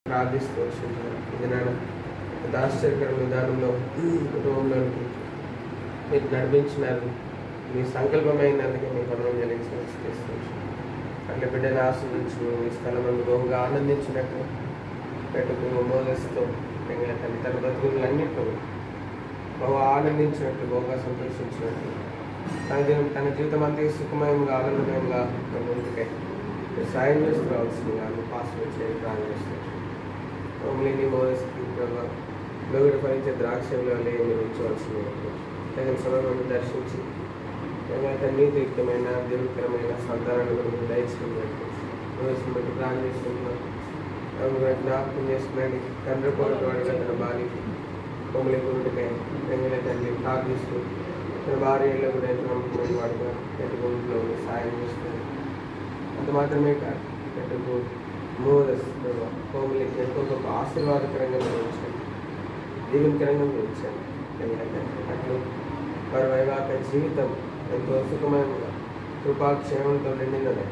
ప్రార్థిస్తూ వచ్చింటారు. ఇది నాన్న ఆశ్చర్యకర విధానంలో కుటుంబంలోనికి మీరు నడిపించినారు. మీ సంకల్పమైనందుకే మీ పనులు చెల్లించవచ్చు. అట్లా బిడ్డను ఆస్వాదించు ఈ స్థలంలో బహుగా ఆనందించినట్టు పెట్టుకు మోదస్తో తన బ్రతుకులన్నింటిలో బహు ఆనందించినట్లు బహుగా సంతోషించినట్లు తన జీవితం అంతా సుఖమయంగా ఆనందమయంగా ముందుకై సాయం చేస్తూ రావాల్సిందిగా పాస్వర్డ్ చేసి ప్రారంభిస్తాను. మమ్మల్ని మోదస్కి వెలుగుడు ఫలించే ద్రాక్షలో మీరు ఉంచవలసింది తగిన సమయంలో దర్శించి నీతియుక్తమైన దీర్ఘకరమైన సంతానాన్ని గురించి దయచేసినట్టు బట్టి ప్రారంభిస్తున్నాం. జ్ఞాపకం చేసుకున్నాండి. తండ్రి కొరకు వాడిగా తన భార్యకి మమ్మల్ని గురుడికై తెంగిన తండ్రి ప్రార్థిస్తూ తన భార్యలో కూడా ఎంత నమ్మకమైన వాడుగా పెట్టుకుంటూ సాయం చేస్తుంది. అంత మాత్రమే కాదు, పెట్టుకు మోదస్ మమ్మల్ని ఎంతో గొప్ప ఆశీర్వాదకరంగా నిర్వహించండి, దీవెనకరంగా నిర్వహించండి. అట్లు వారి వైవాహిక జీవితం ఎంతో సుఖమయంగా కృపాక్షేమంతో నిండినదే,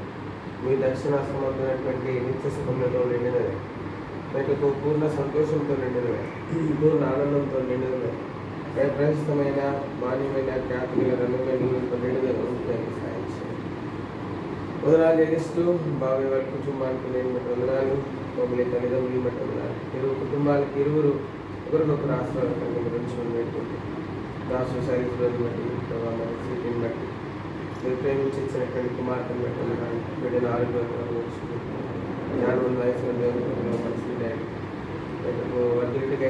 మీ దర్శనాస్తమైనటువంటి నిత్య సుఖంలో నిండినదే, మీకు పూర్ణ సంతోషంతో నిండినదే, పూర్ణ ఆనందంతో నిండినదే, ప్రశస్తమైన మాన్యమైన ఖ్యాతిగా రంగంతో నిండినది ఉంటుంది. సాయం చేయండి. వదనాలు చెల్లిస్తూ బావి వారి కుటుంబానికి నేను బట్టి వదనాలు, మమ్మల్ని తల్లిదండ్రులు బట్టి వదనాలు, ఇరువు కుటుంబాలకి ఇరువురు ఒకరినొకరు ఆశీర్వాదకరంగా గురించి పెట్టుకుంటే దాసు శైలిని బట్టి ప్రభావ స్థితిని బట్టి మీరు ప్రేమించినటువంటి కుమార్తెను బట్టి వదనాలు, బిడ్డను ఆరోగ్యవంతంగా జ్ఞానం వయసులో దేవుని పరిస్థితి వర్ధిల్లుగా